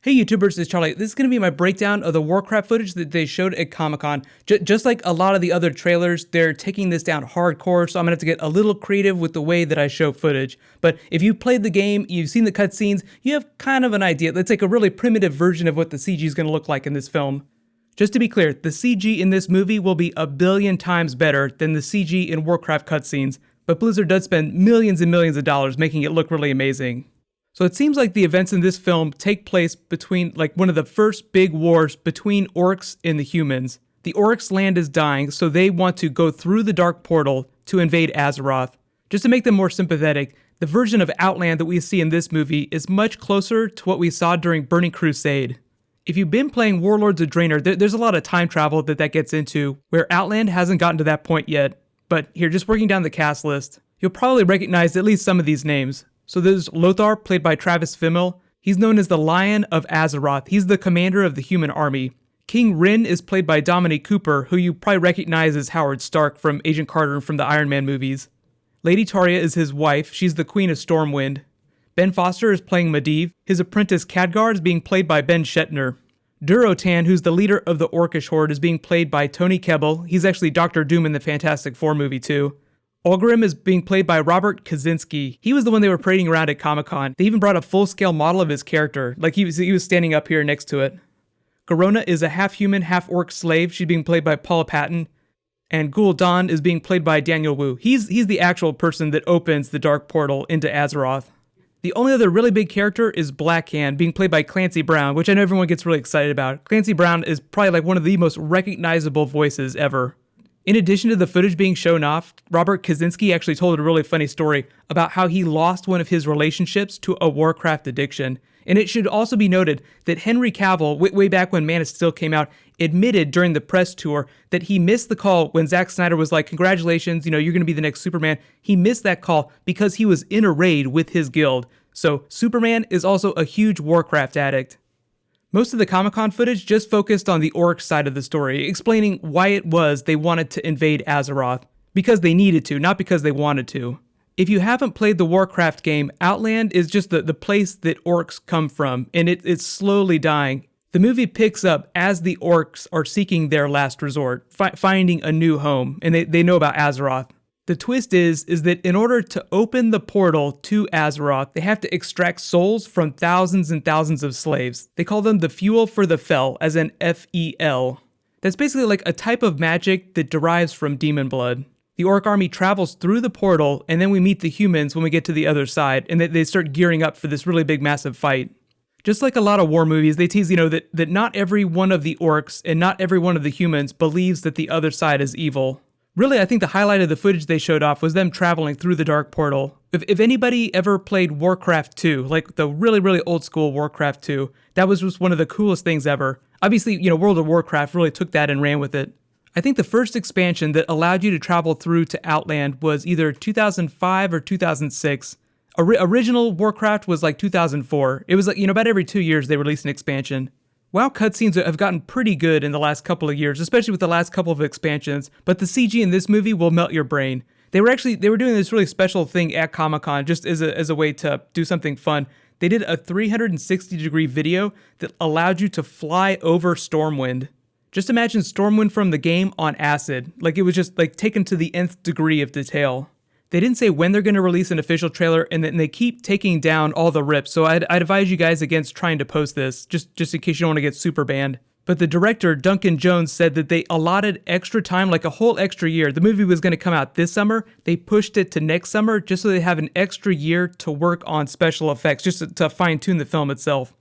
Hey YouTubers, it's Charlie. This is going to be my breakdown of the Warcraft footage that they showed at Comic-Con. Just like a lot of the other trailers, they're taking this down hardcore, so I'm going to have to get a little creative with the way that I show footage. But if you've played the game, you've seen the cutscenes, you have kind of an idea. That's like a really primitive version of what the CG is going to look like in this film. Just to be clear, the CG in this movie will be a billion times better than the CG in Warcraft cutscenes, but Blizzard does spend millions and millions of dollars making it look really amazing. So it seems like the events in this film take place between like one of the first big wars between orcs and the humans. The orcs' land is dying, so they want to go through the dark portal to invade Azeroth. Just to make them more sympathetic, the version of Outland that we see in this movie is much closer to what we saw during Burning Crusade. If you've been playing Warlords of Draenor, there's a lot of time travel that gets into, where Outland hasn't gotten to that point yet. But here, just working down the cast list, you'll probably recognize at least some of these names. So there's Lothar, played by Travis Fimmel. He's known as the Lion of Azeroth. He's the commander of the human army. King Rin is played by Dominic Cooper, who you probably recognize as Howard Stark from Agent Carter and from the Iron Man movies. Lady Taria is his wife. She's the Queen of Stormwind. Ben Foster is playing Medivh. His apprentice Khadgar is being played by Ben Shetner. Durotan, who's the leader of the Orcish Horde, is being played by Tony Kebbell. He's actually Doctor Doom in the Fantastic Four movie too. Olgrim is being played by Robert Kaczynski. He was the one they were parading around at Comic-Con. They even brought a full-scale model of his character, like he was standing up here next to it. Garona is a half-human, half-orc slave. She's being played by Paula Patton. And Gul'dan is being played by Daniel Wu. He's the actual person that opens the dark portal into Azeroth. The only other really big character is Blackhand, being played by Clancy Brown, which I know everyone gets really excited about. Clancy Brown is probably like one of the most recognizable voices ever. In addition to the footage being shown off, Robert Kaczynski actually told a really funny story about how he lost one of his relationships to a Warcraft addiction. And it should also be noted that Henry Cavill, way back when Man of Steel came out, admitted during the press tour that he missed the call when Zack Snyder was like, congratulations, you're going to be the next Superman. He missed that call because he was in a raid with his guild. So Superman is also a huge Warcraft addict. Most of the Comic-Con footage just focused on the orc side of the story, explaining why it was they wanted to invade Azeroth. Because they needed to, not because they wanted to. If you haven't played the Warcraft game, Outland is just the place that orcs come from, and it's slowly dying. The movie picks up as the orcs are seeking their last resort, finding a new home, and they know about Azeroth. The twist is that in order to open the portal to Azeroth, they have to extract souls from thousands and thousands of slaves. They call them the fuel for the Fel, as in F-E-L. That's basically like a type of magic that derives from demon blood. The orc army travels through the portal, and then we meet the humans when we get to the other side, and they start gearing up for this really big, massive fight. Just like a lot of war movies, they tease, that not every one of the orcs and not every one of the humans believes that the other side is evil. Really, I think the highlight of the footage they showed off was them traveling through the dark portal. If anybody ever played Warcraft 2, like the really, really old school Warcraft 2, that was just one of the coolest things ever. Obviously, World of Warcraft really took that and ran with it. I think the first expansion that allowed you to travel through to Outland was either 2005 or 2006. Original Warcraft was like 2004. It was like, about every 2 years they released an expansion. WoW cutscenes have gotten pretty good in the last couple of years, especially with the last couple of expansions, but the CG in this movie will melt your brain. They were doing this really special thing at Comic-Con just as a way to do something fun. They did a 360-degree video that allowed you to fly over Stormwind. Just imagine Stormwind from the game on acid. Like it was just like taken to the nth degree of detail. They didn't say when they're going to release an official trailer, and then they keep taking down all the rips, so I'd advise you guys against trying to post this, just in case you don't want to get super banned. But the director, Duncan Jones, said that they allotted extra time, like a whole extra year. The movie was going to come out this summer. They pushed it to next summer just so they have an extra year to work on special effects, just to fine-tune the film itself.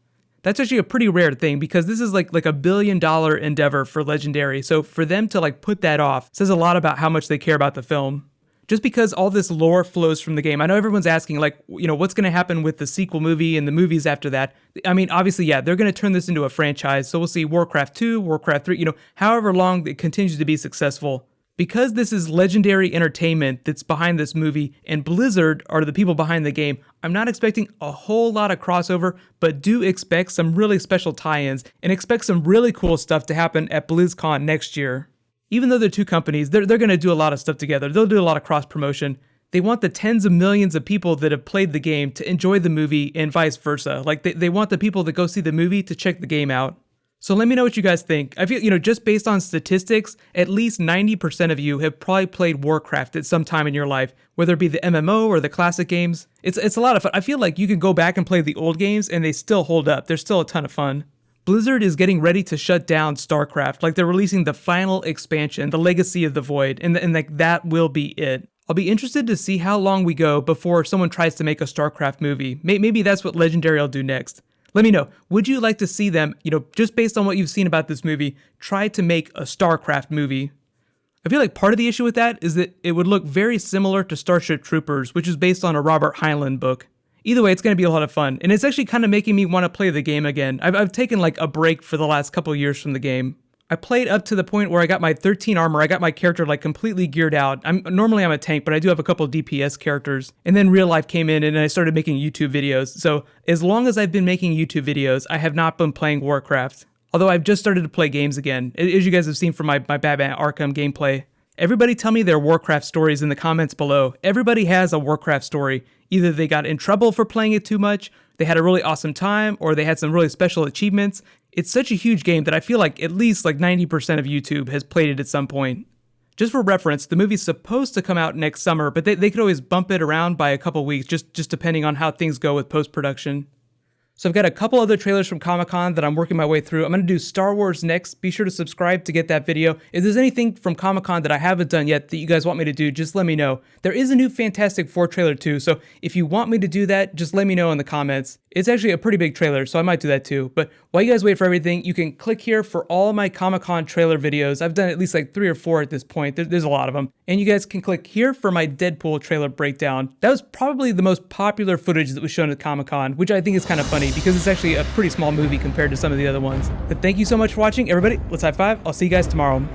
That's actually a pretty rare thing because this is like $1 billion endeavor for Legendary, so for them to put that off says a lot about how much they care about the film. Just because all this lore flows from the game. I know everyone's asking, what's going to happen with the sequel movie and the movies after that? I mean, obviously, yeah, they're going to turn this into a franchise, so we'll see Warcraft 2, Warcraft 3, however long it continues to be successful. Because this is Legendary Entertainment that's behind this movie, and Blizzard are the people behind the game, I'm not expecting a whole lot of crossover, but do expect some really special tie-ins, and expect some really cool stuff to happen at BlizzCon next year. Even though they're two companies, they're going to do a lot of stuff together. They'll do a lot of cross-promotion. They want the tens of millions of people that have played the game to enjoy the movie and vice versa. Like they want the people that go see the movie to check the game out. So let me know what you guys think. I feel, just based on statistics, at least 90% of you have probably played Warcraft at some time in your life, whether it be the MMO or the classic games. It's a lot of fun. I feel like you can go back and play the old games and they still hold up. They're still a ton of fun. Blizzard is getting ready to shut down StarCraft. Like they're releasing the final expansion, the Legacy of the Void, and like that will be it. I'll be interested to see how long we go before someone tries to make a StarCraft movie. Maybe that's what Legendary will do next. Let me know, would you like to see them, just based on what you've seen about this movie, try to make a StarCraft movie? I feel like part of the issue with that is that it would look very similar to Starship Troopers, which is based on a Robert Heinlein book. Either way, it's going to be a lot of fun, and it's actually kind of making me want to play the game again. I've taken like a break for the last couple years from the game. I played up to the point where I got my 13 armor, I got my character like completely geared out. Normally I'm a tank, but I do have a couple DPS characters. And then real life came in and I started making YouTube videos. So as long as I've been making YouTube videos, I have not been playing Warcraft. Although I've just started to play games again, as you guys have seen from my Batman Arkham gameplay. Everybody tell me their Warcraft stories in the comments below. Everybody has a Warcraft story. Either they got in trouble for playing it too much, they had a really awesome time, or they had some really special achievements. It's such a huge game that I feel like at least like 90% of YouTube has played it at some point. Just for reference, the movie's supposed to come out next summer, but they could always bump it around by a couple weeks, just depending on how things go with post-production. So I've got a couple other trailers from Comic-Con that I'm working my way through. I'm going to do Star Wars next. Be sure to subscribe to get that video. If there's anything from Comic-Con that I haven't done yet that you guys want me to do, just let me know. There is a new Fantastic Four trailer too, so if you want me to do that, just let me know in the comments. It's actually a pretty big trailer, so I might do that too. But while you guys wait for everything, you can click here for all my Comic-Con trailer videos. I've done at least like 3 or 4 at this point. There's a lot of them. And you guys can click here for my Deadpool trailer breakdown. That was probably the most popular footage that was shown at Comic-Con, which I think is kind of funny because it's actually a pretty small movie compared to some of the other ones. But thank you so much for watching, everybody. Let's high five. I'll see you guys tomorrow.